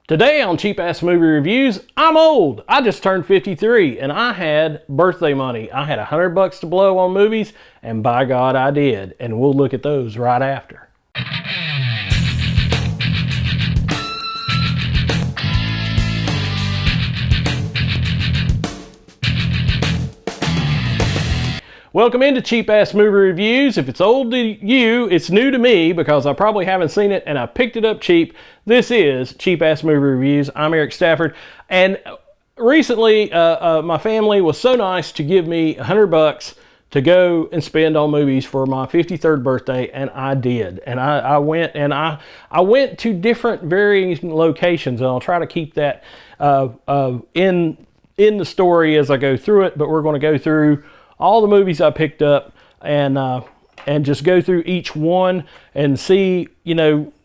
Today on Cheap Ass Movie Reviews, I'm old. I just turned 53 and I had birthday money. I had $100 to blow on movies, and by God I did. And we'll look at those right after. Welcome into Cheap Ass Movie Reviews. If it's old to you, it's new to me because I probably haven't seen it and I picked it up cheap. This is Cheap Ass Movie Reviews. I'm Eric Stafford, and recently my family was so nice to give me $100 to go and spend on movies for my 53rd birthday, and I did. And I went to different varying locations, and I'll try to keep that in the story as I go through it. But we're going to go through all the movies I picked up and just go through each one and see,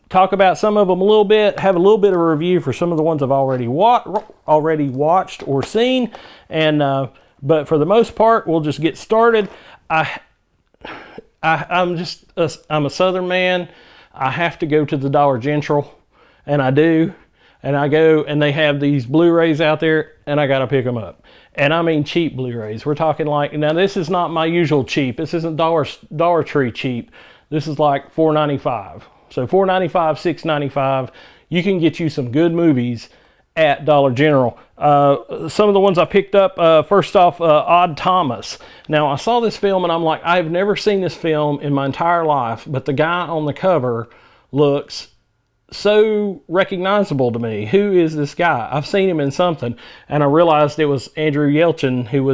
talk about some of them a little bit, have a little bit of a review for some of the ones I've already watched or seen. And but for the most part, we'll just get started. I'm a Southern man. I have to go to the Dollar General, and I do. And I go, and they have these Blu-rays out there, and I got to pick them up. And I mean cheap Blu-rays. We're talking like, now this is not my usual cheap. This isn't Dollar Tree cheap. This is like $4.95. So $4.95, $6.95. You can get you some good movies at Dollar General. Some of the ones I picked up, first off, Odd Thomas. Now, I saw this film, and I'm like, I've never seen this film in my entire life, but the guy on the cover looks so recognizable to me. Who is this guy? I've seen him in something, and I realized it was Andrew Yelchin, who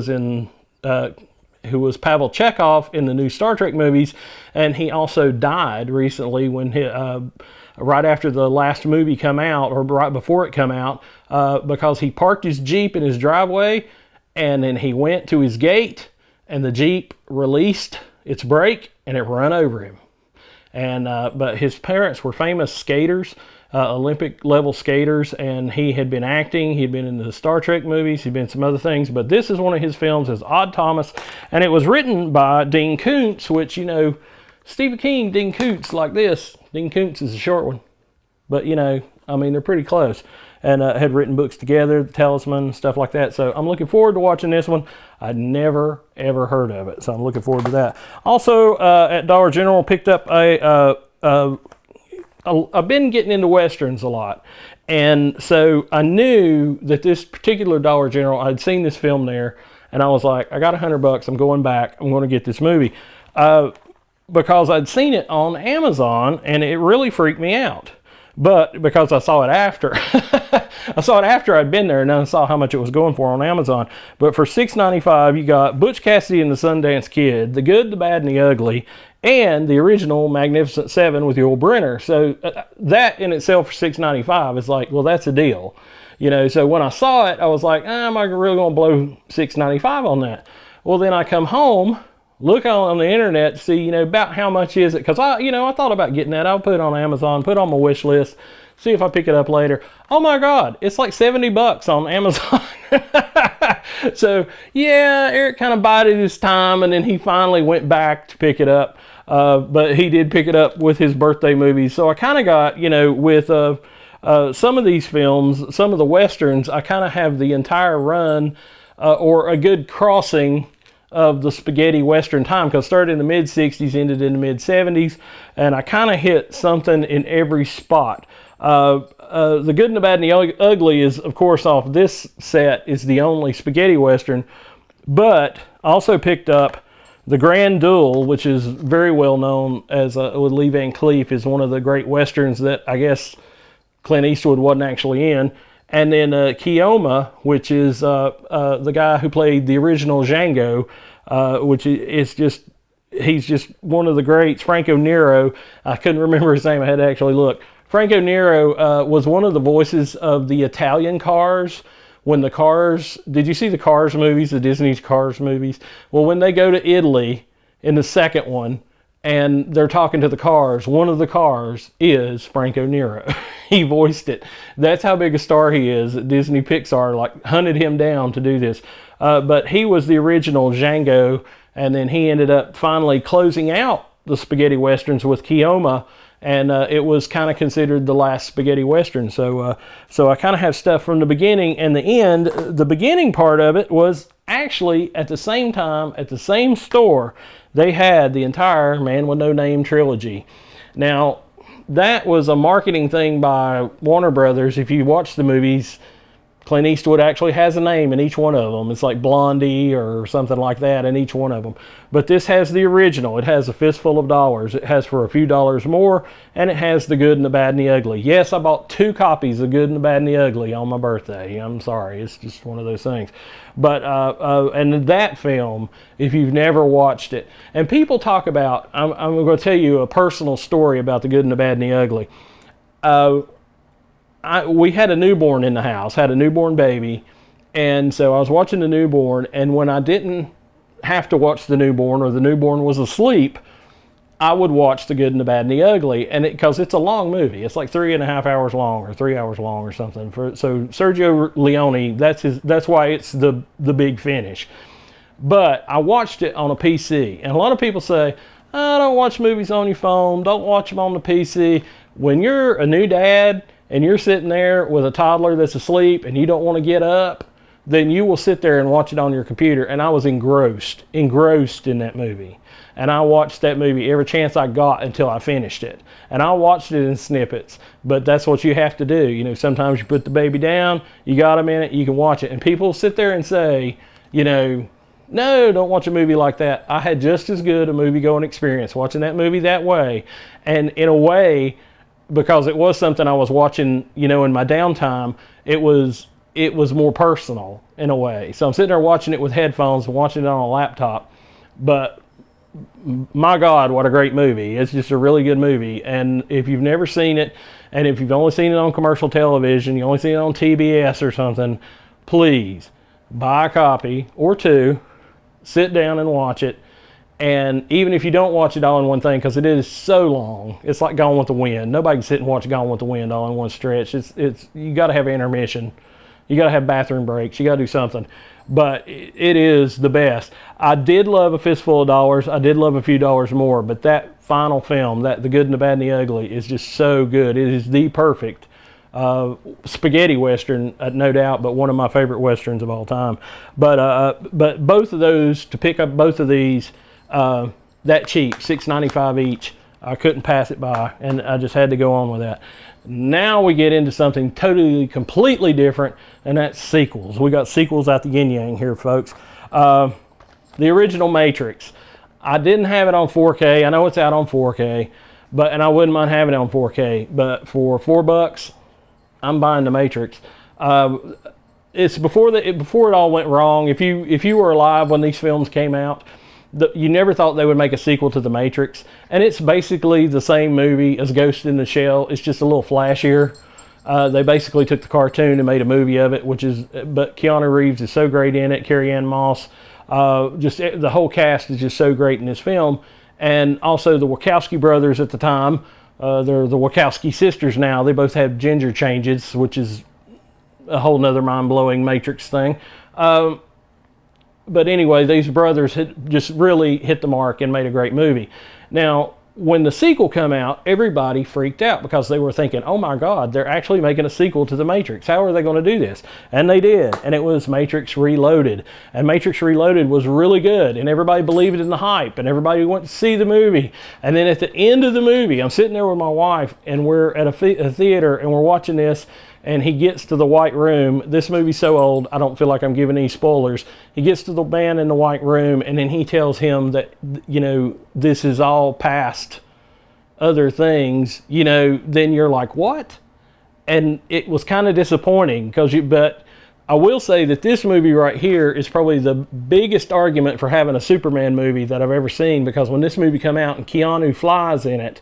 was Pavel Chekhov in the new Star Trek movies, and he also died recently when right after the last movie come out, or right before it come out, because he parked his Jeep in his driveway, and then he went to his gate, and the Jeep released its brake, and it run over him. And but his parents were famous skaters, Olympic level skaters, and he had been acting. He'd been in the Star Trek movies. He'd been in some other things, but this is one of his films, is Odd Thomas, and it was written by Dean Koontz, which, Stephen King, Dean Koontz, like this. Dean Koontz is a short one, but they're pretty close, and had written books together, The Talisman, stuff like that. So I'm looking forward to watching this one. I'd never ever heard of it, so I'm looking forward to that. Also, at Dollar General, picked up I've been getting into Westerns a lot, and so I knew that this particular Dollar General, I'd seen this film there, and I was like, I got $100, I'm going back, I'm going to get this movie, because I'd seen it on Amazon, and it really freaked me out. But because I saw it after, I'd been there, and then I saw how much it was going for on Amazon. But for $6.95, you got Butch Cassidy and the Sundance Kid, The Good, the Bad, and the Ugly, and the original Magnificent Seven with Yul Brynner. So that in itself for $6.95 is like, well, that's a deal. So when I saw it, I was like, am I really going to blow $6.95 on that? Well, then I come home, look on the internet to see, about how much is it. Because I thought about getting that. I'll put it on Amazon, put it on my wish list, see if I pick it up later. Oh my God, it's like $70 on Amazon. So yeah, Eric kind of bided his time, and then he finally went back to pick it up. But he did pick it up with his birthday movies. So I kind of got, with some of these films, some of the Westerns, I kind of have the entire run or a good crossing of the spaghetti Western time, because I started in the mid-60s, ended in the mid-70s, and I kind of hit something in every spot. The Good and the Bad and the Ugly is, of course, off this set, is the only spaghetti Western, but I also picked up The Grand Duel, which is very well known as with Lee Van Cleef, is one of the great Westerns that I guess Clint Eastwood wasn't actually in. And then Keoma, which is the guy who played the original Django, which is he's just one of the greats. Franco Nero, I couldn't remember his name, I had to actually look. Franco Nero was one of the voices of the Italian Cars. When the Cars, did you see the Cars movies, the Disney's Cars movies? Well, when they go to Italy in the second one, and they're talking to the cars, one of the cars is Franco Nero. He voiced it. That's how big a star he is. Disney Pixar hunted him down to do this. But he was the original Django, and then he ended up finally closing out the spaghetti westerns with Keoma and it was kind of considered the last spaghetti western. So I kind of have stuff from the beginning and the end. The beginning part of it was actually at the same time at the same store they had the entire Man with No Name trilogy. Now that was a marketing thing by Warner Brothers. If you watch the movies, Clint Eastwood actually has a name in each one of them. It's like Blondie or something like that in each one of them. But this has the original. It has A Fistful of Dollars. It has For a Few Dollars More, and it has The Good and the Bad and the Ugly. Yes, I bought 2 copies of Good and the Bad and the Ugly on my birthday. I'm sorry. It's just one of those things. But, and that film, if you've never watched it, and people talk about, I'm going to tell you a personal story about The Good and the Bad and the Ugly. We had a newborn in the house, had a newborn baby, and so I was watching the newborn, and when I didn't have to watch the newborn or the newborn was asleep, I would watch The Good and the Bad and the Ugly, and because it's a long movie. It's like 3.5 hours long or 3 hours long or something. So Sergio Leone, that's why it's the big finish. But I watched it on a PC, and a lot of people say, oh, don't watch movies on your phone, don't watch them on the PC. When you're a new dad and you're sitting there with a toddler that's asleep and you don't want to get up, then you will sit there and watch it on your computer. And I was engrossed in that movie. And I watched that movie every chance I got until I finished it. And I watched it in snippets, but that's what you have to do. You know, sometimes you put the baby down, you got a minute, you can watch it. And people sit there and say, you know, no, don't watch a movie like that. I had just as good a movie-going experience watching that movie that way. And in a way, because it was something I was watching, you know, in my downtime, it was more personal in a way. So I'm sitting there watching it with headphones and watching it on a laptop. But my God, what a great movie. It's just a really good movie. And if you've never seen it, and if you've only seen it on commercial television, you only seen it on TBS or something, please buy a copy or 2, sit down and watch it. And even if you don't watch it all in one thing, because it is so long, it's like Gone with the Wind. Nobody can sit and watch Gone with the Wind all in one stretch. It's you got to have intermission. You got to have bathroom breaks. You got to do something. But it is the best. I did love A Fistful of Dollars. I did love A Few Dollars More. But that final film, The Good and the Bad and the Ugly, is just so good. It is the perfect spaghetti western, no doubt, but one of my favorite westerns of all time. But both of those, to pick up both of these, that cheap, $6.95 each, I couldn't pass it by, and I just had to go on with that. Now we get into something totally, completely different, and that's sequels. We got sequels out the yin-yang here, folks. The original Matrix. I didn't have it on 4K. I know it's out on 4K, and I wouldn't mind having it on 4K, but for $4, I'm buying the Matrix. It's before it all went wrong. If you were alive when these films came out, you never thought they would make a sequel to The Matrix, and it's basically the same movie as Ghost in the Shell. It's just a little flashier. They basically took the cartoon and made a movie of it, but Keanu Reeves is so great in it. Carrie-Anne Moss, just the whole cast is just so great in this film, and also the Wachowski brothers at the time. They're the Wachowski sisters now. They both have ginger changes, which is a whole nother mind-blowing Matrix thing. But anyway, these brothers had just really hit the mark and made a great movie. Now, when the sequel came out, everybody freaked out because they were thinking, oh my God, they're actually making a sequel to The Matrix. How are they going to do this? And they did. And it was Matrix Reloaded. And Matrix Reloaded was really good. And everybody believed in the hype. And everybody went to see the movie. And then at the end of the movie, I'm sitting there with my wife, and we're at a theater, and we're watching this. And he gets to the White Room. This movie's so old, I don't feel like I'm giving any spoilers. He gets to the man in the White Room, and then he tells him that, you know, this is all past other things. You know, then you're like, what? And it was kind of disappointing, but I will say that this movie right here is probably the biggest argument for having a Superman movie that I've ever seen, because when this movie came out and Keanu flies in it,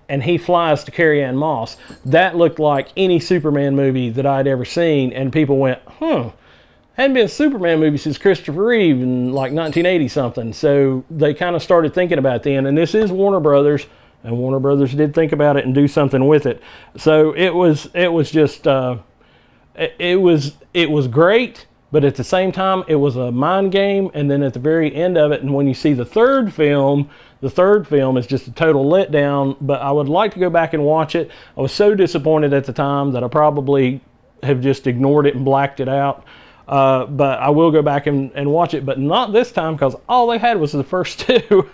and he flies to Carrie-Anne Moss, that looked like any Superman movie that I'd ever seen, and people went, hadn't been a Superman movie since Christopher Reeve in like 1980 something. So they kind of started thinking about it then, and this is Warner Brothers, and Warner Brothers did think about it and do something with it. So it was just it was great, but at the same time, it was a mind game. And then at the very end of it, and when you see the third film is just a total letdown. But I would like to go back and watch it. I was so disappointed at the time that I probably have just ignored it and blacked it out. But I will go back and watch it, but not this time, because all they had was the first two.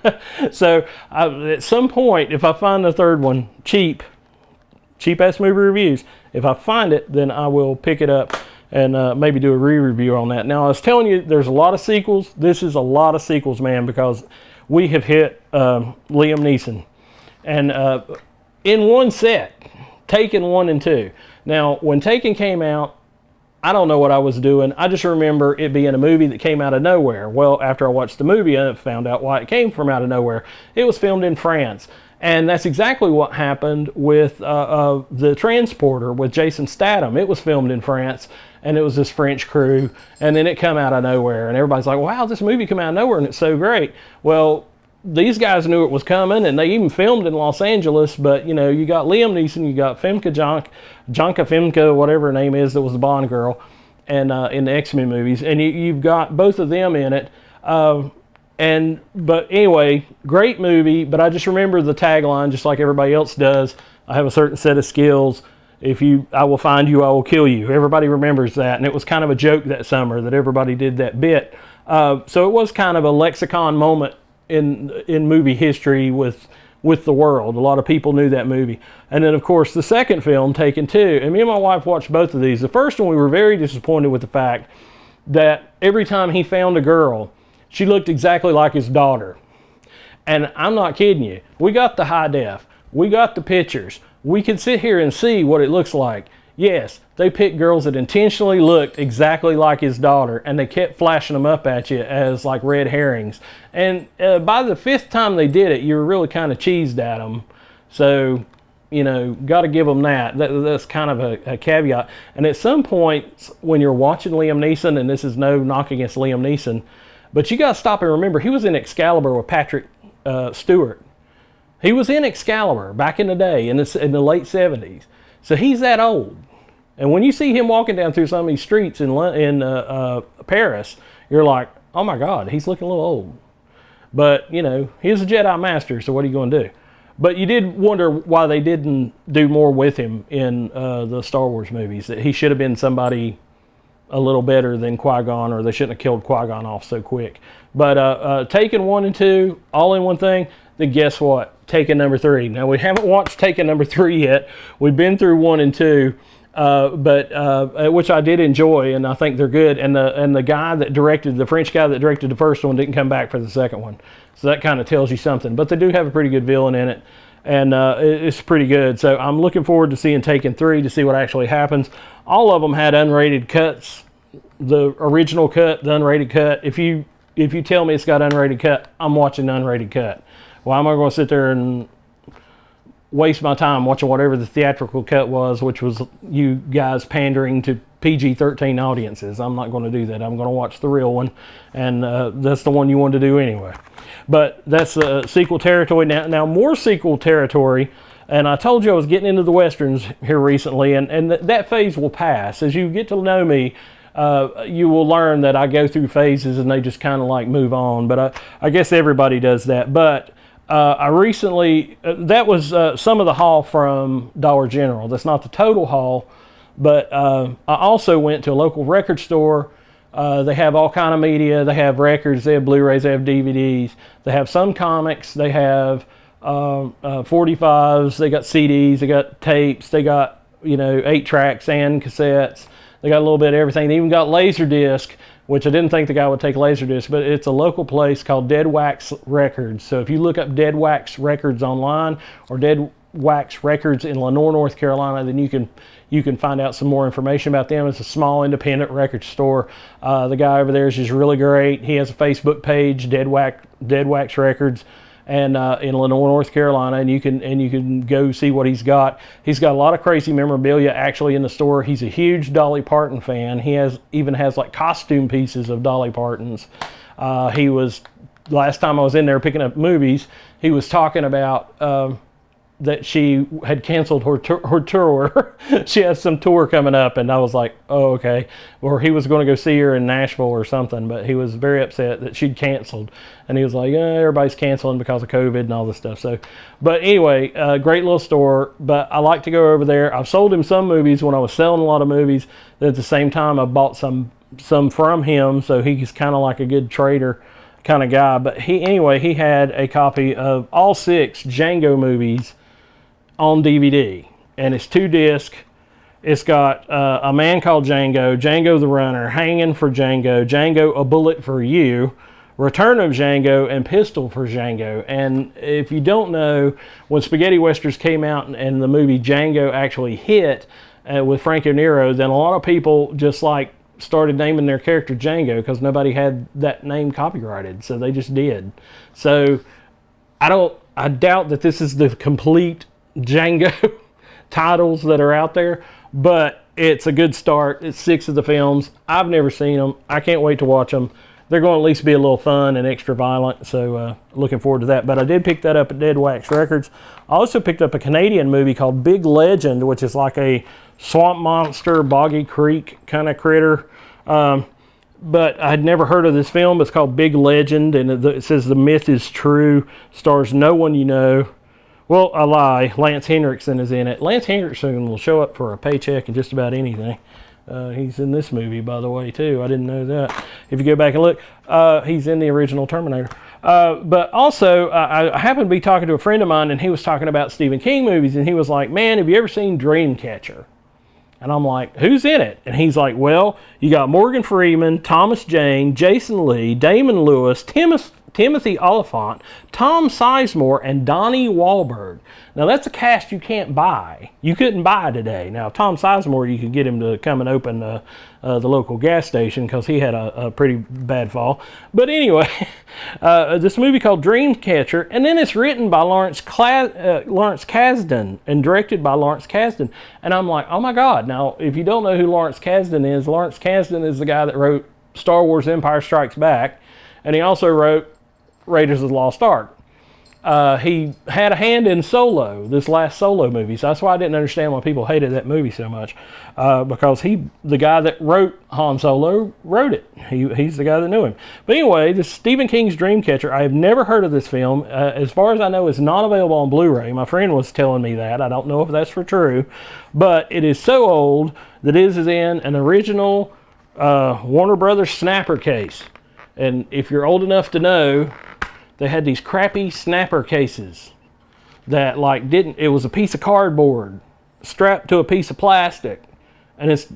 So at some point, if I find the third one, cheap ass movie reviews, if I find it, then I will pick it up and maybe do a re-review on that. Now, I was telling you, there's a lot of sequels. This is a lot of sequels, man, because we have hit Liam Neeson. And in one set, Taken 1 and 2. Now, when Taken came out, I don't know what I was doing. I just remember it being a movie that came out of nowhere. Well, after I watched the movie, I found out why it came from out of nowhere. It was filmed in France. And that's exactly what happened with The Transporter with Jason Statham. It was filmed in France, and it was this French crew, and then it come out of nowhere. And everybody's like, wow, this movie came out of nowhere, and it's so great. Well, these guys knew it was coming, and they even filmed in Los Angeles. But, you know, you got Liam Neeson, you got Janka Femke, whatever her name is, that was the Bond girl, and in the X-Men movies. And you've got both of them in it. But anyway, great movie. But I just remember the tagline, just like everybody else does. I have a certain set of skills. I will find you, I will kill you. Everybody remembers that. And it was kind of a joke that summer that everybody did that bit. So it was kind of a lexicon moment in movie history with the world. A lot of people knew that movie. And then, of course, the second film, Taken 2. And me and my wife watched both of these. The first one, we were very disappointed with the fact that every time he found a girl, she looked exactly like his daughter. And I'm not kidding you. We got the high def. We got the pictures. We can sit here and see what it looks like. Yes, they picked girls that intentionally looked exactly like his daughter, and they kept flashing them up at you as like red herrings. And by the fifth time they did it, you were really kind of cheesed at them. So, you know, got to give them that. That's kind of a caveat. And at some point, when you're watching Liam Neeson, and this is no knock against Liam Neeson, but you got to stop and remember, he was in Excalibur with Patrick Stewart. He was in Excalibur back in the day, in the late 70s. So he's that old. And when you see him walking down through some of these streets in Paris, you're like, oh my God, he's looking a little old. But, you know, he's a Jedi Master, so what are you going to do? But you did wonder why they didn't do more with him in the Star Wars movies. That he should have been somebody a little better than Qui-Gon, or they shouldn't have killed Qui-Gon off so quick. But Taken 1 and 2, all in one thing, then guess what? Taken number 3. Now, we haven't watched Taken number 3 yet. We've been through 1 and 2. Which I did enjoy, and I think they're good. And the guy that directed, the French guy that directed the first one, didn't come back for the second one. So that kind of tells you something. But they do have a pretty good villain in it, and it's pretty good. So I'm looking forward to seeing Taken 3 to see what actually happens. All of them had unrated cuts. The original cut, the unrated cut. If you tell me it's got unrated cut, I'm watching the unrated cut. Why am I going to sit there and waste my time watching whatever the theatrical cut was, which was you guys pandering to PG-13 audiences? I'm not going to do that. I'm going to watch the real one, and that's the one you wanted to do anyway. But that's sequel territory. Now more sequel territory, and I told you I was getting into the Westerns here recently, and that phase will pass. As you get to know me, you will learn that I go through phases and they just kind of like move on, but I guess everybody does that. But I recently, that was some of the haul from Dollar General. That's not the total haul, but I also went to a local record store. They have all kind of media. They have records, they have Blu-rays, they have DVDs. They have some comics, they have 45s, they got CDs, they got tapes, they got, 8 tracks and cassettes. They got a little bit of everything. They even got Laserdisc, which I didn't think the guy would take Laserdisc, but it's a local place called Dead Wax Records. So if you look up Dead Wax Records online, or Dead Wax Records in Lenore, North Carolina, then you can find out some more information about them. It's a small independent record store. The guy over there is just really great. He has a Facebook page, Dead Wax Records, and in Lenore, North Carolina, and you can go see what he's got. He's got a lot of crazy memorabilia actually in the store. He's a huge Dolly Parton fan. He even has like costume pieces of Dolly Parton's. Last time I was in there picking up movies, he was talking about that she had canceled her tour. She has some tour coming up, and I was like, oh, okay. Or he was going to go see her in Nashville or something, but he was very upset that she'd canceled. And he was like, yeah, everybody's canceling because of COVID and all this stuff. So, but anyway, great little store, but I like to go over there. I've sold him some movies when I was selling a lot of movies. At the same time, I bought some from him, so he's kind of like a good trader kind of guy. But he had a copy of all 6 Django movies on DVD, and it's 2 disc. It's got A Man Called Django, Django the Runner, Hanging for Django, Django A Bullet for You, Return of Django, and Pistol for Django. And if you don't know, when spaghetti westerns came out and the movie Django actually hit with Franco Nero, then a lot of people just like started naming their character Django because nobody had that name copyrighted, so they just did. So I doubt that this is the complete Django titles that are out there, but it's a good start. It's 6 of the films. I've never seen them. I can't wait to watch them. They're going to at least be a little fun and extra violent, so looking forward to that. But I did pick that up at Dead Wax Records. I also picked up a Canadian movie called Big Legend, which is like a swamp monster, boggy creek kind of critter. But I had never heard of this film. It's called Big Legend, and it says the myth is true. Stars no one you know. Well, I lie. Lance Henriksen is in it. Lance Henriksen will show up for a paycheck in just about anything. He's in this movie, by the way, too. I didn't know that. If you go back and look, he's in the original Terminator. But also, I happened to be talking to a friend of mine, and he was talking about Stephen King movies, and he was like, man, have you ever seen Dreamcatcher? And I'm like, who's in it? And he's like, well, you got Morgan Freeman, Thomas Jane, Jason Lee, Damon Lewis, Timothy Oliphant, Tom Sizemore, and Donnie Wahlberg. Now, that's a cast you can't buy. You couldn't buy today. Now, Tom Sizemore, you could get him to come and open the local gas station because he had a pretty bad fall. But anyway, this movie called Dreamcatcher, and then it's written by Lawrence Kasdan and directed by Lawrence Kasdan. And I'm like, oh my God. Now, if you don't know who Lawrence Kasdan is the guy that wrote Star Wars Empire Strikes Back, and he also wrote Raiders of the Lost Ark. He had a hand in Solo, this last Solo movie. So that's why I didn't understand why people hated that movie so much. Because the guy that wrote Han Solo, wrote it. He's the guy that knew him. But anyway, this Stephen King's Dreamcatcher, I have never heard of this film. As far as I know, it's not available on Blu-ray. My friend was telling me that. I don't know if that's for true. But it is so old that it is in an original Warner Brothers snapper case. And if you're old enough to know, they had these crappy snapper cases that it was a piece of cardboard strapped to a piece of plastic. And it's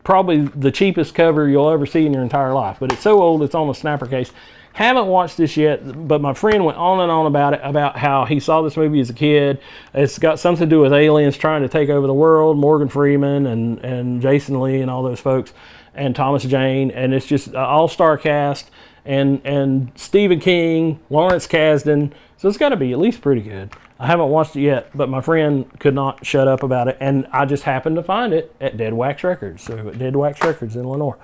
probably the cheapest cover you'll ever see in your entire life. But it's so old, it's on a snapper case. Haven't watched this yet, but my friend went on and on about it, about how he saw this movie as a kid. It's got something to do with aliens trying to take over the world, Morgan Freeman and Jason Lee and all those folks, and Thomas Jane, and it's just an all-star cast. And Stephen King, Lawrence Kasdan, so it's got to be at least pretty good. I haven't watched it yet, but my friend could not shut up about it, and I just happened to find it at Dead Wax Records, so at Dead Wax Records in Lenore.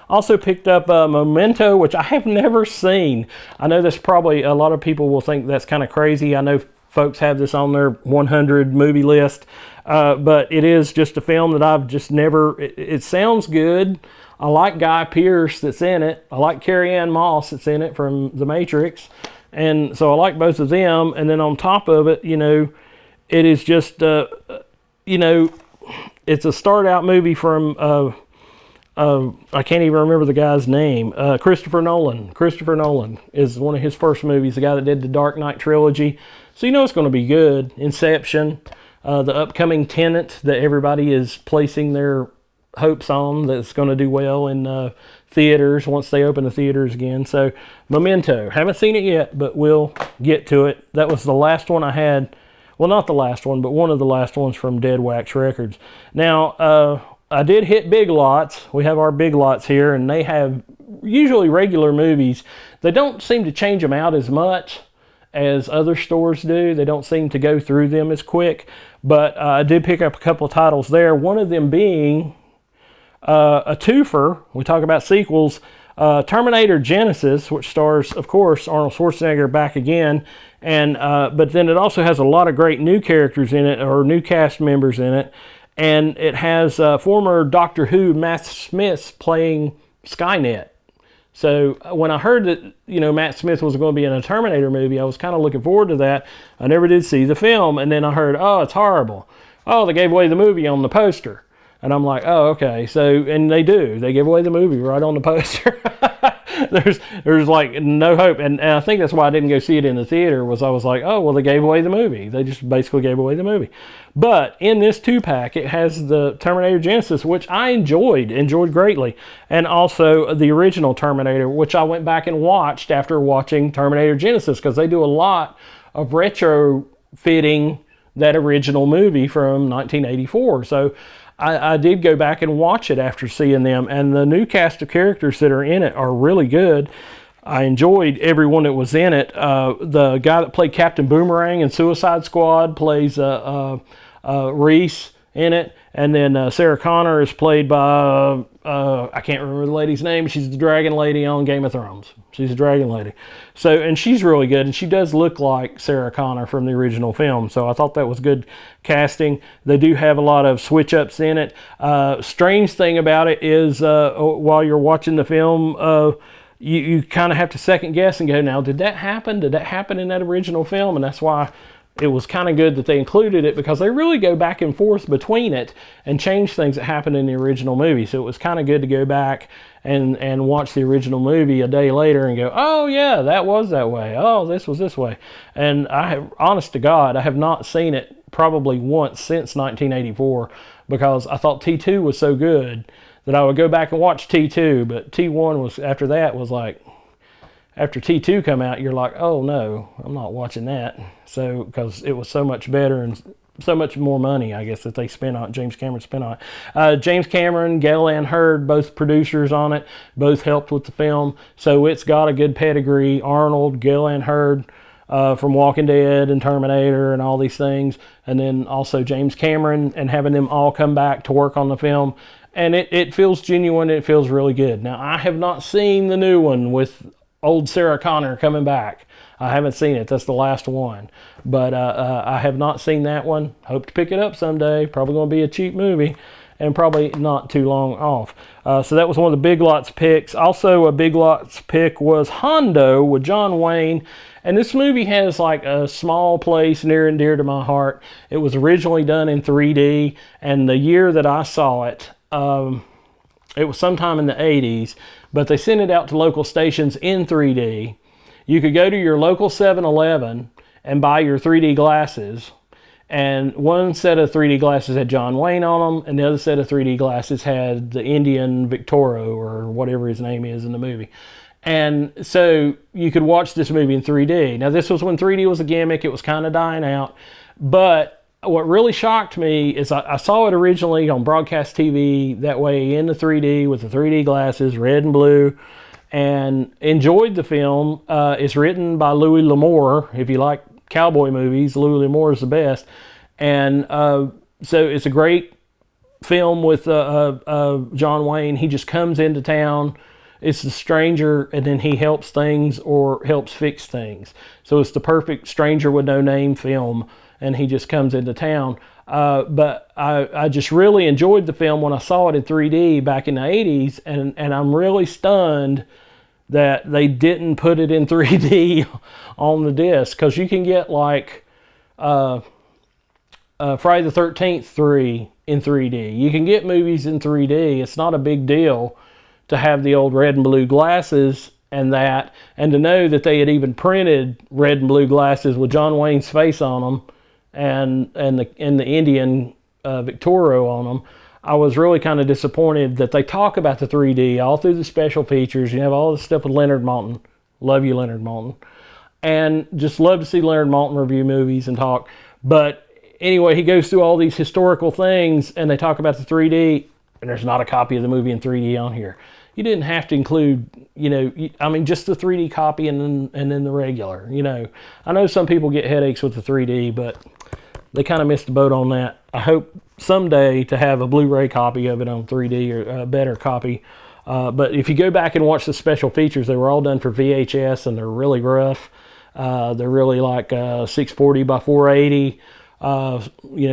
Also picked up Memento, which I have never seen. I know that's probably, a lot of people will think that's kind of crazy. I know folks have this on their 100 movie list, but it is just a film that I've just never, it sounds good. I like Guy Pearce that's in it. I like Carrie-Anne Moss that's in it from The Matrix. And so I like both of them. And then on top of it, it is just, it's a start-out movie from, I can't even remember the guy's name, Christopher Nolan. Christopher Nolan is one of his first movies, the guy that did the Dark Knight trilogy. So it's going to be good. Inception, the upcoming Tenet that everybody is placing their hopes on, that's going to do well in theaters once they open the theaters again. So Memento, haven't seen it yet, but we'll get to it. That was the last one I had. Well, not the last one, but one of the last ones from Dead Wax Records. Now, I did hit Big Lots. We have our Big Lots here, and they have usually regular movies. They don't seem to change them out as much as other stores do. They don't seem to go through them as quick. But I did pick up a couple of titles there, one of them being a twofer. We talk about sequels. Terminator Genesis, which stars, of course, Arnold Schwarzenegger back again And but then it also has a lot of great new characters in it, or new cast members in it, and it has former Doctor Who Matt Smith playing Skynet. So when I heard that, Matt Smith was going to be in a Terminator movie, I was kind of looking forward to that. I never did see the film, and then I heard, oh, it's horrible. Oh, they gave away the movie on the poster. And I'm like, oh, okay. So, and they do. They give away the movie right on the poster. there's like no hope. And I think that's why I didn't go see it in the theater, was I was like, oh, well, they gave away the movie. They just basically gave away the movie. But in this 2-pack, it has the Terminator Genesis, which I enjoyed greatly. And also the original Terminator, which I went back and watched after watching Terminator Genesis, because they do a lot of retrofitting that original movie from 1984. So I did go back and watch it after seeing them, and the new cast of characters that are in it are really good. I enjoyed everyone that was in it. The guy that played Captain Boomerang in Suicide Squad plays Reese in it, and then Sarah Connor is played by I can't remember the lady's name. She's the dragon lady on Game of Thrones. She's a dragon lady. So, and she's really good, and she does look like Sarah Connor from the original film. So I thought that was good casting. They do have a lot of switch ups in it. Strange thing about it is while you're watching the film, you kind of have to second guess and go, now, did that happen? Did that happen in that original film? And that's why it was kind of good that they included it, because they really go back and forth between it and change things that happened in the original movie. So it was kind of good to go back and watch the original movie a day later and go, oh yeah, that was that way. Oh, this was this way. And honest to God, I have not seen it probably once since 1984, because I thought T2 was so good that I would go back and watch T2, but T1 was, after that, was like, after T2 come out, you're like, oh no, I'm not watching that. So, because it was so much better and so much more money, I guess, that they spent on it, James Cameron spent on it. James Cameron, Gale Ann Hurd, both producers on it, both helped with the film. So it's got a good pedigree. Arnold, Gale Ann Hurd from Walking Dead and Terminator and all these things. And then also James Cameron, and having them all come back to work on the film. And it feels genuine. It feels really good. Now, I have not seen the new one with old Sarah Connor coming back. I haven't seen it. That's the last one. But I have not seen that one. Hope to pick it up someday. Probably going to be a cheap movie, and probably not too long off. So that was one of the Big Lots picks. Also, a Big Lots pick was Hondo with John Wayne. And this movie has like a small place near and dear to my heart. It was originally done in 3D, and the year that I saw it, it was sometime in the 80s, but they sent it out to local stations in 3D. You could go to your local 7-Eleven and buy your 3D glasses, and one set of 3D glasses had John Wayne on them, and the other set of 3D glasses had the Indian Victoro, or whatever his name is in the movie. And so you could watch this movie in 3D. Now, this was when 3D was a gimmick. It was kind of dying out, but what really shocked me is I saw it originally on broadcast TV that way in the 3D with the 3D glasses, red and blue, and enjoyed the film. It's written by Louis L'Amour. If you like cowboy movies, Louis L'Amour is the best. And so it's a great film with John Wayne. He just comes into town. It's the stranger, and then he helps things or helps fix things. So it's the perfect stranger with no name film, and he just comes into town. But I just really enjoyed the film when I saw it in 3D back in the 80s, and I'm really stunned that they didn't put it in 3D on the disc, because you can get like Friday the 13th 3 in 3D. You can get movies in 3D. It's not a big deal to have the old red and blue glasses and that, and to know that they had even printed red and blue glasses with John Wayne's face on them and the Indian Victoro on them. I was really kind of disappointed that they talk about the 3D all through the special features. You have all this stuff with Leonard Maltin. Love you, Leonard Maltin. And just love to see Leonard Maltin review movies and talk. But anyway, he goes through all these historical things, and they talk about the 3D, and there's not a copy of the movie in 3D on here. You didn't have to include, just the 3D copy and then the regular, I know some people get headaches with the 3D, but they kind of missed the boat on that. I hope someday to have a Blu-ray copy of it on 3D, or a better copy. But if you go back and watch the special features, they were all done for VHS, and they're really rough. They're really like 640 by 480,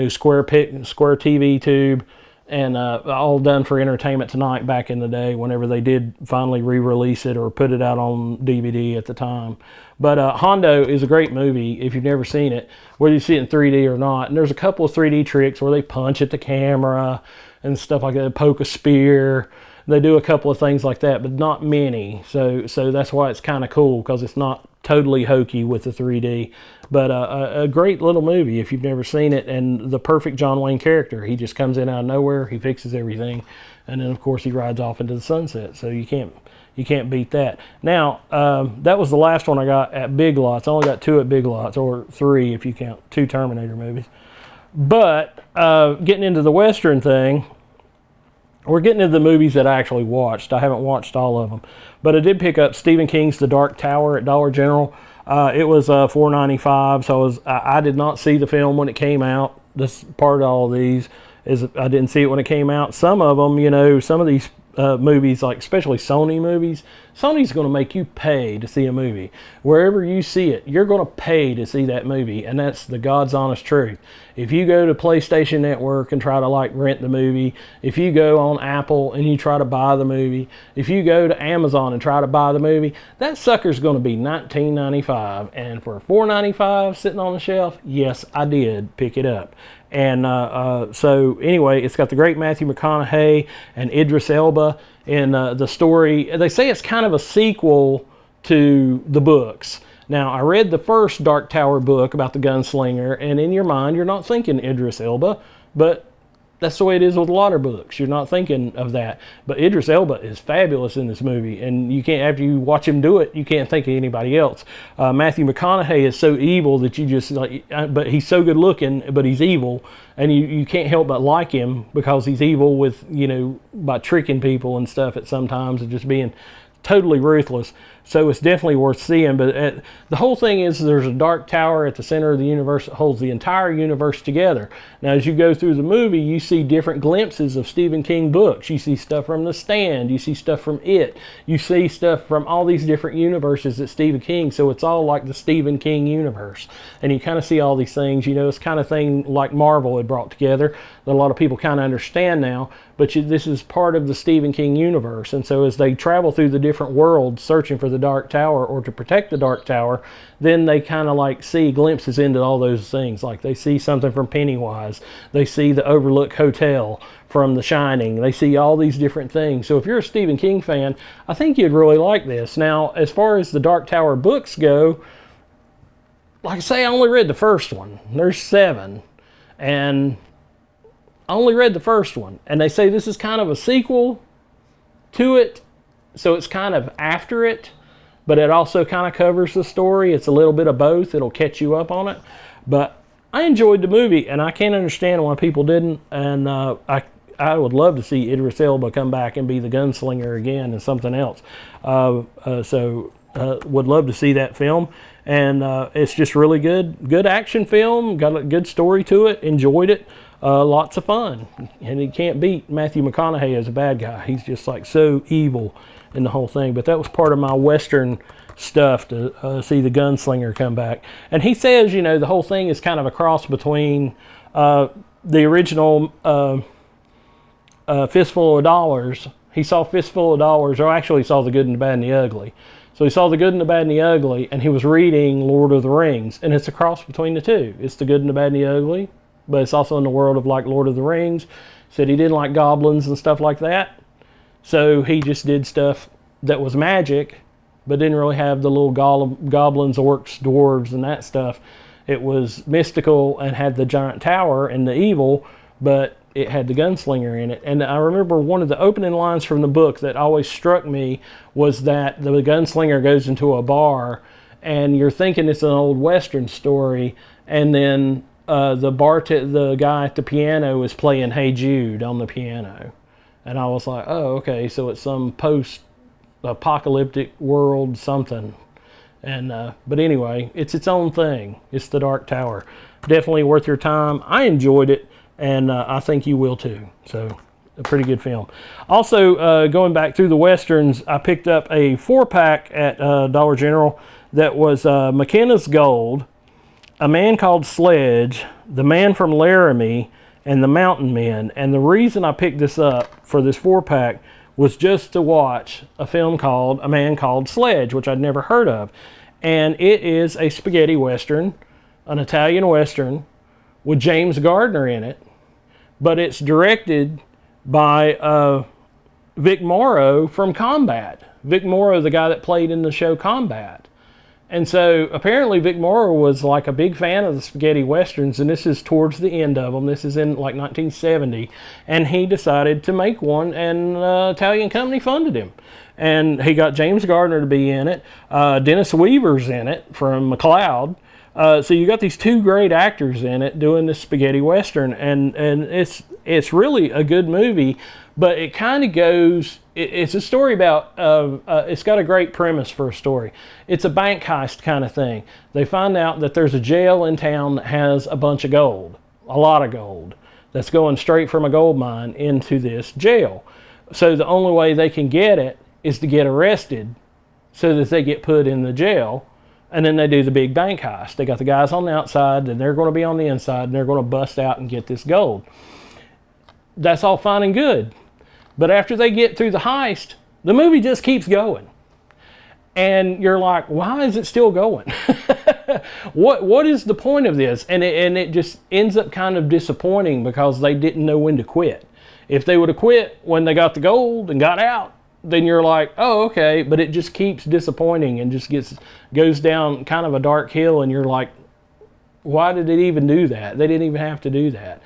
square TV tube, and all done for Entertainment Tonight back in the day whenever they did finally re-release it or put it out on DVD at the time. But Hondo is a great movie if you've never seen it, whether you see it in 3D or not. And there's a couple of 3D tricks where they punch at the camera and stuff like that, poke a spear. They do a couple of things like that, but not many. So that's why it's kind of cool, because it's not totally hokey with the 3D. But a great little movie if you've never seen it, and the perfect John Wayne character. He just comes in out of nowhere, he fixes everything, and then of course he rides off into the sunset. So you can't beat that. Now, that was the last one I got at Big Lots. I only got 2 at Big Lots, or 3 if you count 2 Terminator movies. But getting into the Western thing, we're getting into the movies that I actually watched. I haven't watched all of them. But I did pick up Stephen King's The Dark Tower at Dollar General. It was $4.95, so I did not see the film when it came out. This part of all of these is I didn't see it when it came out. Some of them, some of these movies, like especially Sony movies, Sony's going to make you pay to see a movie. Wherever you see it, you're going to pay to see that movie, and that's the God's honest truth. If you go to PlayStation Network and try to rent the movie, if you go on Apple and you try to buy the movie, if you go to Amazon and try to buy the movie, that sucker's going to be $19.95. And for $4.95 sitting on the shelf, yes, I did pick it up. And so anyway, it's got the great Matthew McConaughey and Idris Elba in the story. They say it's kind of a sequel to the books. Now, I read the first Dark Tower book about the gunslinger, and in your mind, you're not thinking Idris Elba, but that's the way it is with a lot of books. You're not thinking of that. But Idris Elba is fabulous in this movie, and you can't, after you watch him do it, you can't think of anybody else. Matthew McConaughey is so evil that you just, but he's so good looking, but he's evil, and you can't help but like him because he's evil with, by tricking people and stuff at sometimes and just being totally ruthless. So it's definitely worth seeing. But the whole thing is there's a dark tower at the center of the universe that holds the entire universe together. Now, as you go through the movie, you see different glimpses of Stephen King books. You see stuff from The Stand. You see stuff from It. You see stuff from all these different universes that Stephen King. So it's all like the Stephen King universe. And you kind of see all these things. It's kind of thing like Marvel had brought together that a lot of people kind of understand now. But this is part of the Stephen King universe. And so as they travel through the different worlds searching for the Dark Tower or to protect the Dark Tower, then they kind of see glimpses into all those things. Like they see something from Pennywise. They see the Overlook Hotel from The Shining. They see all these different things. So if you're a Stephen King fan, I think you'd really like this. Now, as far as the Dark Tower books go, like I say, I only read the first one. There's 7. And I only read the first one, and they say this is kind of a sequel to it, so it's kind of after it, but it also kind of covers the story. It's a little bit of both. It'll catch you up on it. But I enjoyed the movie, and I can't understand why people didn't, and I would love to see Idris Elba come back and be the gunslinger again and something else. Would love to see that film, and it's just really good action film, got a good story to it, enjoyed it. Lots of fun, and you can't beat Matthew McConaughey as a bad guy. He's just so evil in the whole thing. But that was part of my Western stuff to see the gunslinger come back. And he says, the whole thing is kind of a cross between the original Fistful of Dollars. He saw Fistful of Dollars, or actually he saw The Good and the Bad and the Ugly. So he saw The Good and the Bad and the Ugly, and he was reading Lord of the Rings, and it's a cross between the two. It's The Good and the Bad and the Ugly, but it's also in the world of Lord of the Rings. Said he didn't like goblins and stuff like that. So he just did stuff that was magic, but didn't really have the little goblins, orcs, dwarves, and that stuff. It was mystical and had the giant tower and the evil, but it had the gunslinger in it. And I remember one of the opening lines from the book that always struck me was that the gunslinger goes into a bar, and you're thinking it's an old Western story, and then the guy at the piano is playing Hey Jude on the piano. And I was like, oh, okay, so it's some post-apocalyptic world something. And but anyway, it's its own thing. It's the Dark Tower. Definitely worth your time. I enjoyed it, and I think you will too. So a pretty good film. Also, going back through the Westerns, I picked up a 4-pack at Dollar General. that was McKenna's Gold, A Man Called Sledge, The Man from Laramie, and The Mountain Men. And the reason I picked this up for this 4-pack was just to watch a film called A Man Called Sledge, which I'd never heard of. And it is a spaghetti western, an Italian western, with James Gardner in it. But it's directed by Vic Morrow from Combat. Vic Morrow, the guy that played in the show Combat. And so apparently Vic Morrow was like a big fan of the spaghetti westerns, and this is towards the end of them. This is in like 1970, and he decided to make one, and Italian company funded him. And he got James Gardner to be in it. Dennis Weaver's in it from McLeod. So you got these two great actors in it doing this spaghetti western, and it's really a good movie, but it kind of goes. It's a story about. It's got a great premise for a story. It's a bank heist kind of thing. They find out that there's a jail in town that has a bunch of gold, a lot of gold, that's going straight from a gold mine into this jail. So the only way they can get it is to get arrested, so that they get put in the jail. And then they do the big bank heist. They got the guys on the outside, and they're going to be on the inside, and they're going to bust out and get this gold. That's all fine and good. But after they get through the heist, the movie just keeps going. And you're like, why is it still going? What is the point of this? And it just ends up kind of disappointing because they didn't know when to quit. If they would have quit when they got the gold and got out, then you're like, oh, okay, but it just keeps disappointing and just goes down kind of a dark hill, and you're like, why did it even do that? They didn't even have to do that.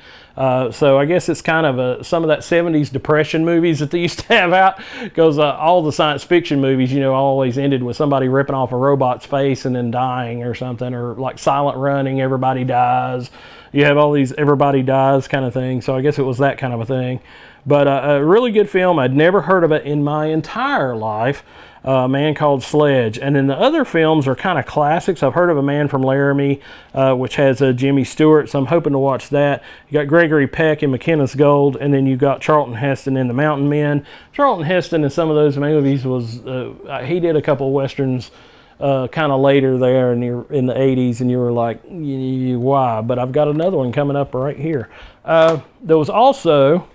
So I guess it's kind of some of that 70s depression movies that they used to have out, because all the science fiction movies, always ended with somebody ripping off a robot's face and then dying or something, or like Silent Running, everybody dies. You have all these everybody dies kind of thing. So I guess it was that kind of a thing. But a really good film. I'd never heard of it in my entire life. A Man Called Sledge. And then the other films are kind of classics. I've heard of A Man from Laramie, which has Jimmy Stewart, so I'm hoping to watch that. You got Gregory Peck in McKenna's Gold, and then you got Charlton Heston in The Mountain Men. Charlton Heston in some of those movies he did a couple of westerns kind of later there in the 80s, and you were like, why? But I've got another one coming up right here. There was also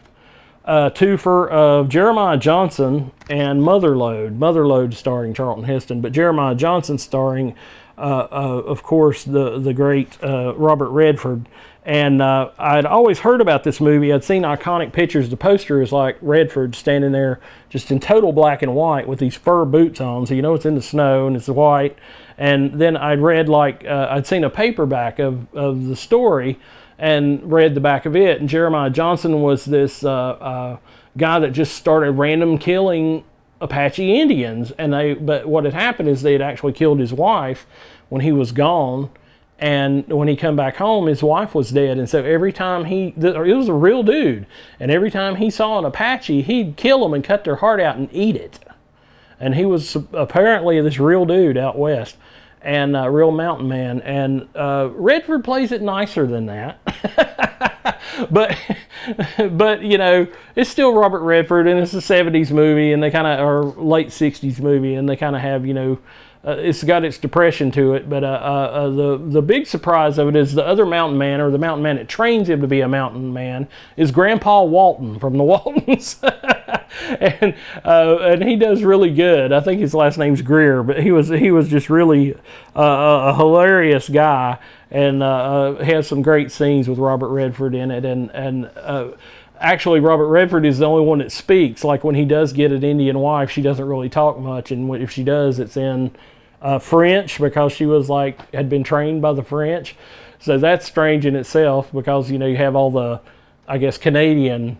twofer of Jeremiah Johnson and Motherlode starring Charlton Heston, but Jeremiah Johnson starring, of course, the great Robert Redford. And I'd always heard about this movie. I'd seen iconic pictures. The poster is like Redford standing there just in total black and white with these fur boots on, so it's in the snow and it's white. And then I'd read I'd seen a paperback of the story and read the back of it, and Jeremiah Johnson was this guy that just started random killing Apache Indians, but what had happened is they had actually killed his wife when he was gone, and when he come back home, his wife was dead, and so every time it was a real dude, and every time he saw an Apache, he'd kill them and cut their heart out and eat it. And he was apparently this real dude out west, and real mountain man, and Redford plays it nicer than that. but it's still Robert Redford, and it's a 70s movie, and they kind of are late 60s movie, and they kind of have it's got its depression to it. But the big surprise of it is the other mountain man, or the mountain man that trains him to be a mountain man, is Grandpa Walton from the Waltons. And he does really good. I think his last name's Greer, but he was just really a hilarious guy, and has some great scenes with Robert Redford in it. And actually, Robert Redford is the only one that speaks. Like when he does get an Indian wife, she doesn't really talk much, and if she does, it's in French, because she was had been trained by the French. So that's strange in itself, because you have all the, I guess, Canadian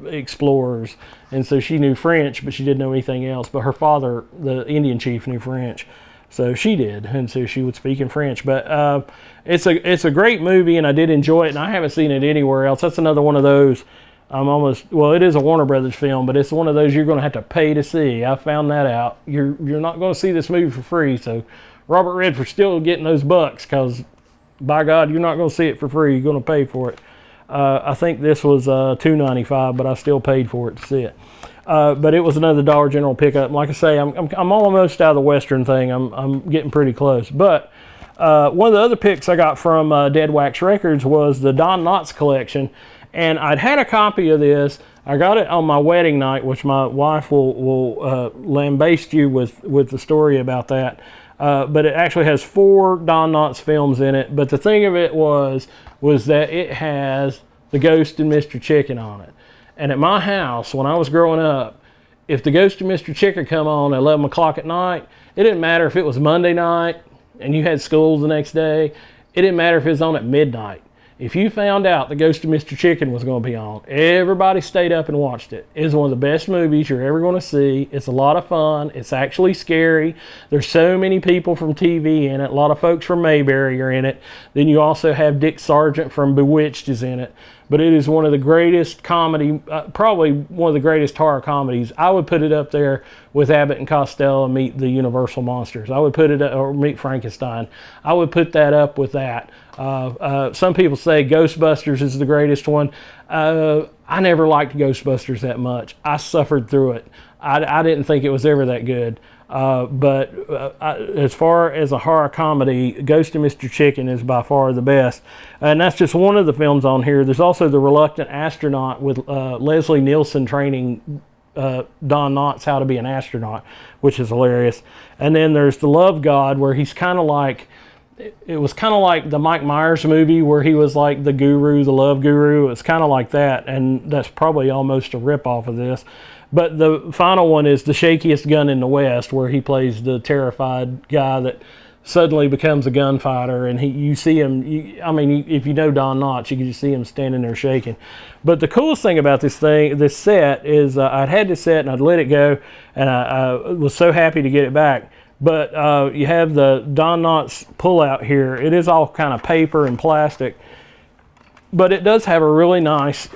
explorers, and so she knew French, but she didn't know anything else. But her father, the Indian chief, knew French, so she did, and so she would speak in French. But it's a great movie, and I did enjoy it, and I haven't seen it anywhere else. That's another one of those. It is a Warner Brothers film, but it's one of those you're going to have to pay to see. I found that out. You're not going to see this movie for free, so Robert Redford's still getting those bucks, because by God, you're not going to see it for free. You're going to pay for it. I think this was $2.95, but I still paid for it to see it. But it was another Dollar General pickup. Like I say, I'm almost out of the Western thing. I'm getting pretty close. But one of the other picks I got from Dead Wax Records was the Don Knotts collection. And I'd had a copy of this. I got it on my wedding night, which my wife will lambaste you with the story about that. But it actually has 4 Don Knotts films in it. But the thing of it was that it has The Ghost and Mr. Chicken on it. And at my house, when I was growing up, if The Ghost of Mr. Chicken come on at 11 o'clock at night, it didn't matter if it was Monday night and you had school the next day. It didn't matter if it was on at midnight. If you found out The Ghost of Mr. Chicken was going to be on, everybody stayed up and watched it. It's one of the best movies you're ever going to see. It's a lot of fun. It's actually scary. There's so many people from TV in it. A lot of folks from Mayberry are in it. Then you also have Dick Sargent from Bewitched is in it. But it is one of the greatest comedy, probably one of the greatest horror comedies. I would put it up there with Abbott and Costello and Meet the Universal Monsters. I would put it, or Meet Frankenstein. I would put that up with that. Some people say Ghostbusters is the greatest one. I never liked Ghostbusters that much. I suffered through it. I didn't think it was ever that good. But as far as a horror comedy, Ghost and Mr. Chicken is by far the best. And that's just one of the films on here. There's also The Reluctant Astronaut with Leslie Nielsen training Don Knotts how to be an astronaut, which is hilarious. And then there's The Love God, where he's kind of like, it was kind of like the Mike Myers movie where he was like the guru, the love guru. It's kind of like that, and that's probably almost a rip-off of this. But the final one is The Shakiest Gun in the West, where he plays the terrified guy that suddenly becomes a gunfighter, and you see him, if you know Don Knotts, you can just see him standing there shaking. But the coolest thing about this set is I'd had this set and I'd let it go, and I was so happy to get it back. But you have the Don Knotts pullout here. It is all kind of paper and plastic, but it does have a really nice,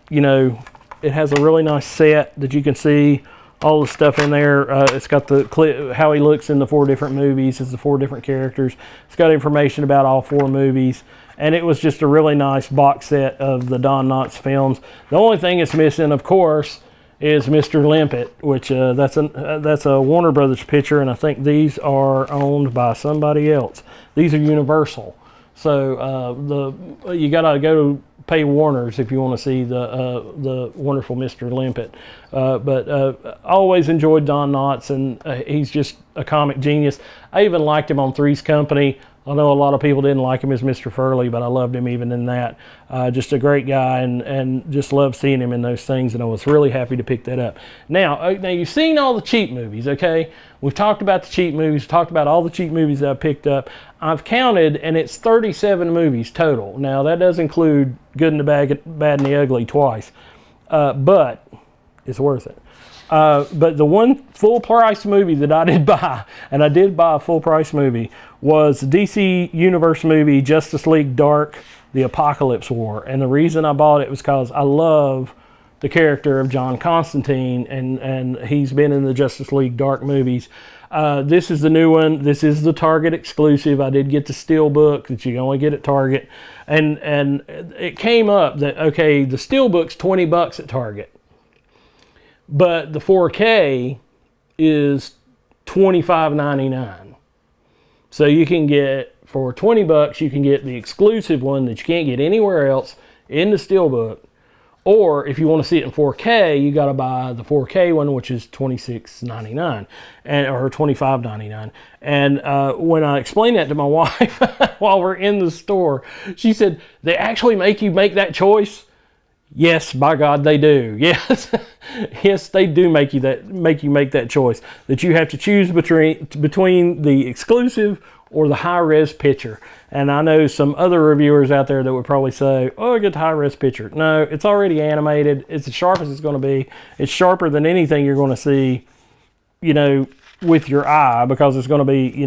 it has a really nice set that you can see all the stuff in there. It's got the clip, how he looks in the 4 different movies. It's the 4 different characters. It's got information about all 4 movies. And it was just a really nice box set of the Don Knotts films. The only thing it's missing, of course, is Mr. Limpet, which that's a Warner Brothers picture, and I think these are owned by somebody else. These are Universal. So you gotta go pay Warner's if you want to see the wonderful Mr. Limpet. But I always enjoyed Don Knotts, and he's just a comic genius. I even liked him on Three's Company. I know a lot of people didn't like him as Mr. Furley, but I loved him even in that. Just a great guy, and just loved seeing him in those things, and I was really happy to pick that up. Now you've seen all the cheap movies, okay? We've talked about the cheap movies, talked about all the cheap movies that I picked up. I've counted, and it's 37 movies total. Now, that does include Good and the Bad and the Ugly twice, but it's worth it. But the one full price movie that I did buy, and I did buy a full price movie, was the DC Universe movie Justice League Dark, The Apocalypse War. And the reason I bought it was because I love the character of John Constantine, and he's been in the Justice League Dark movies. This is the new one. This is the Target exclusive. I did get the Steelbook that you can only get at Target. And it came up that, okay, the Steelbook's $20 at Target, but the 4K is $25.99. So you can get, for $20, you can get the exclusive one that you can't get anywhere else in the Steelbook. Or if you want to see it in 4K, you got to buy the 4K one, which is $26.99 or $25.99. And when I explained that to my wife while we're in the store, she said, "They actually make you make that choice?" Yes, by God, they do. Yes, yes, they do make you make that choice, that you have to choose between the exclusive or the high-res picture. And I know some other reviewers out there that would probably say, "Oh, get the high-res picture." No, it's already animated. It's as sharp as it's going to be. It's sharper than anything you're going to see, with your eye, because it's going to be,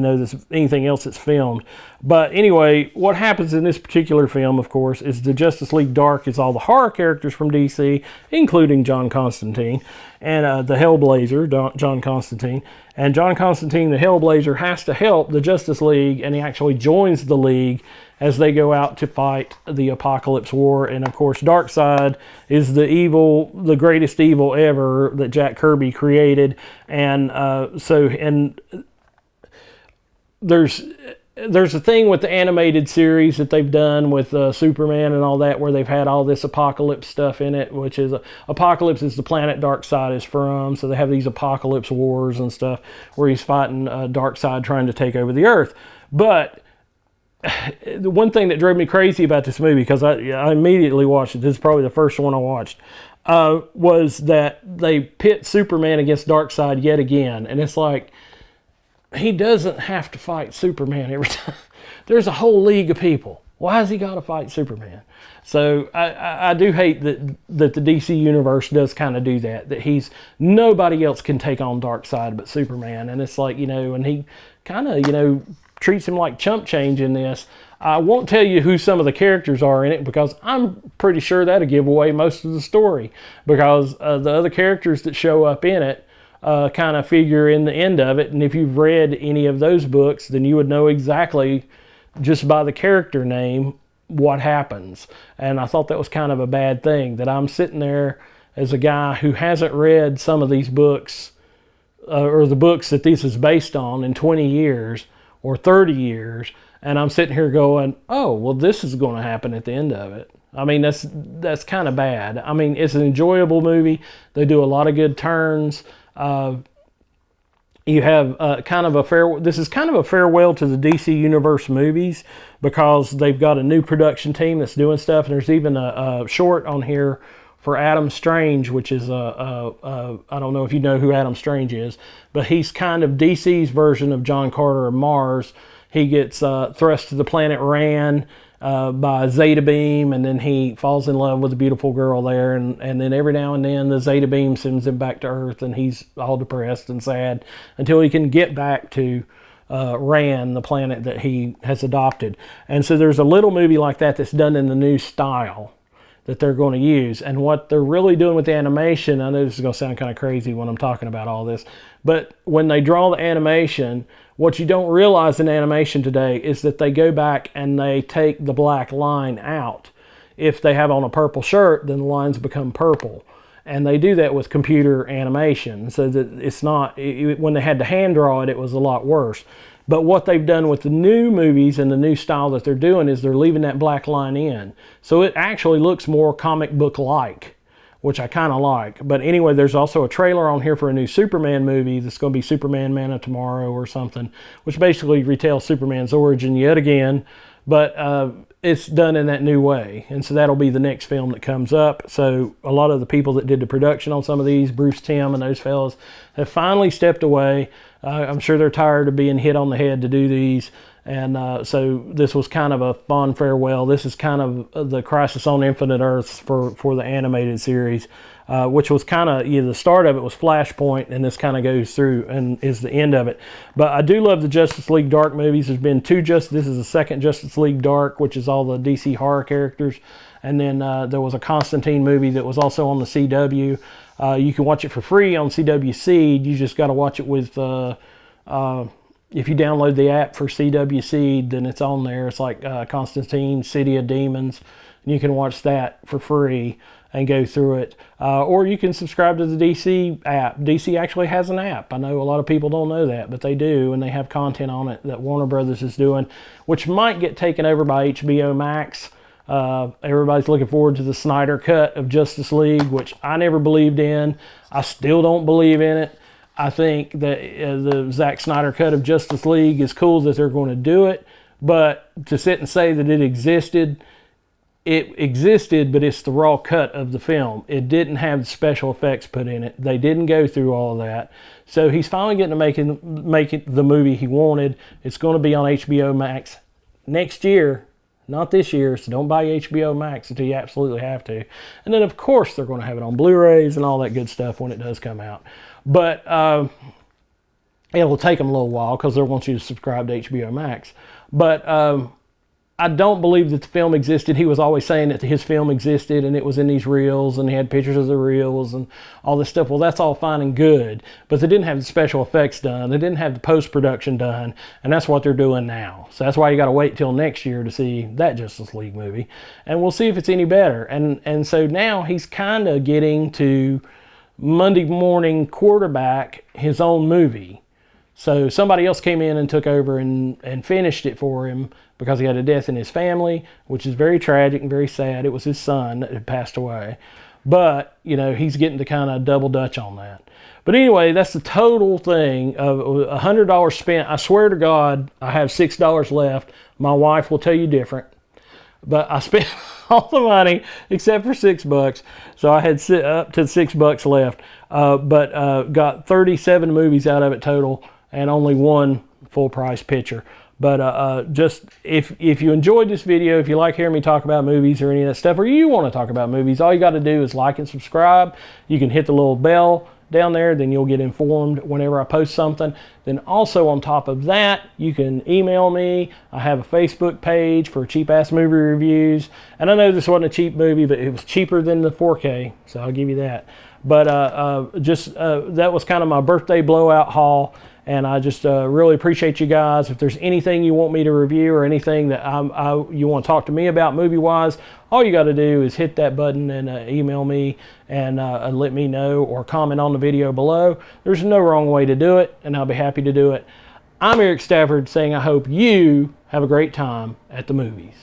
anything else that's filmed. But anyway, what happens in this particular film, of course, is the Justice League Dark is all the horror characters from DC, including John Constantine, and the Hellblazer, John Constantine. And John Constantine, the Hellblazer, has to help the Justice League, and he actually joins the League as they go out to fight the Apocalypse War. And of course, Darkseid is the greatest evil ever that Jack Kirby created. And there's a thing with the animated series that they've done with Superman and all that, where they've had all this apocalypse stuff in it, which is Apocalypse is the planet Darkseid is from. So they have these apocalypse wars and stuff where he's fighting Darkseid trying to take over the Earth. But the one thing that drove me crazy about this movie, because I immediately watched it, this is probably the first one I watched, was that they pit Superman against Darkseid yet again. And it's like, he doesn't have to fight Superman every time. There's a whole league of people. Why has he got to fight Superman? So I do hate that the DC universe does kind of do that. That nobody else can take on Darkseid but Superman. And it's like, and he kind of, treats him like chump change in this. I won't tell you who some of the characters are in it, because I'm pretty sure that'll give away most of the story. Because the other characters that show up in it kind of figure in the end of it. And if you've read any of those books, then you would know exactly, just by the character name, what happens. And I thought that was kind of a bad thing, that I'm sitting there as a guy who hasn't read some of these books, or the books that this is based on, in 20 years or 30 years, and I'm sitting here going, oh, well, this is going to happen at the end of it. I mean, that's kind of bad. I mean, it's an enjoyable movie. They do a lot of good turns. You have this is kind of a farewell to the DC Universe movies, because they've got a new production team that's doing stuff, and there's even a short on here for Adam Strange, which is I don't know if you know who Adam Strange is, but he's kind of DC's version of John Carter of Mars. He gets thrust to the planet Rann by Zeta Beam, and then he falls in love with a beautiful girl there, and then every now and then the Zeta Beam sends him back to Earth, and he's all depressed and sad until he can get back to Rann, the planet that he has adopted. And so there's a little movie like that that's done in the new style that they're going to use. And what they're really doing with the animation, I know this is going to sound kind of crazy when I'm talking about all this, but when they draw the animation, what you don't realize in animation today is that they go back and they take the black line out. If they have on a purple shirt, then the lines become purple. And they do that with computer animation, so that it's not, when they had to hand draw it, it was a lot worse. But what they've done with the new movies and the new style that they're doing is they're leaving that black line in. So it actually looks more comic book-like, which I kind of like. But anyway, there's also a trailer on here for a new Superman movie that's going to be Superman Man of Tomorrow or something, which basically retells Superman's origin yet again. But it's done in that new way. And so that'll be the next film that comes up. So a lot of the people that did the production on some of these, Bruce Timm and those fellas, have finally stepped away. I'm sure they're tired of being hit on the head to do these. And so this was kind of a fond farewell. This is kind of the Crisis on Infinite Earths for the animated series, which was kind of, the start of it was Flashpoint, and this kind of goes through and is the end of it. But I do love the Justice League Dark movies. There's been this is the second Justice League Dark, which is all the DC horror characters. And then there was a Constantine movie that was also on the CW. You can watch it for free on CW Seed. You just got to watch it with... if you download the app for CW Seed, then it's on there. It's like Constantine, City of Demons. And you can watch that for free and go through it. Or you can subscribe to the DC app. DC actually has an app. I know a lot of people don't know that, but they do. And they have content on it that Warner Brothers is doing, which might get taken over by HBO Max. Everybody's looking forward to the Snyder Cut of Justice League, which I never believed in. I still don't believe in it. I think that the Zack Snyder Cut of Justice League is cool that they're going to do it, but to sit and say that it existed, but it's the raw cut of the film. It didn't have special effects put in it. They didn't go through all of that. So he's finally getting to make it the movie he wanted. It's going to be on HBO Max next year, not this year, so don't buy HBO Max until you absolutely have to. And then, of course, they're going to have it on Blu-rays and all that good stuff when it does come out. But It will take them a little while because they want you to subscribe to HBO Max. But I don't believe that the film existed. He was always saying that his film existed and it was in these reels and he had pictures of the reels and all this stuff. Well, that's all fine and good, but they didn't have the special effects done. They didn't have the post-production done, and that's what they're doing now. So that's why you got to wait till next year to see that Justice League movie, and we'll see if it's any better. And so now he's kind of getting to Monday morning quarterback his own movie. So somebody else came in and took over and finished it for him because he had a death in his family, which is very tragic and very sad. It was his son that had passed away. But, you know, he's getting to kind of double dutch on that. But anyway, that's the total thing of $100 spent. I swear to God, I have $6 left. My wife will tell you different. But I spent all the money except for $6. So I had up to $6 left. But got 37 movies out of it total, and only one full price picture. But just if you enjoyed this video, if you like hearing me talk about movies or any of that stuff, or you want to talk about movies, all you got to do is like and subscribe. You can hit the little bell down there, then you'll get informed whenever I post something. Then also on top of that, you can email me. I have a Facebook page for cheap ass movie reviews. And I know this wasn't a cheap movie, but it was cheaper than the 4K, so I'll give you that. But that was kind of my birthday blowout haul. And I just really appreciate you guys. If there's anything you want me to review or anything that you want to talk to me about movie-wise, all you got to do is hit that button and email me and let me know, or comment on the video below. There's no wrong way to do it, and I'll be happy to do it. I'm Eric Stafford saying I hope you have a great time at the movies.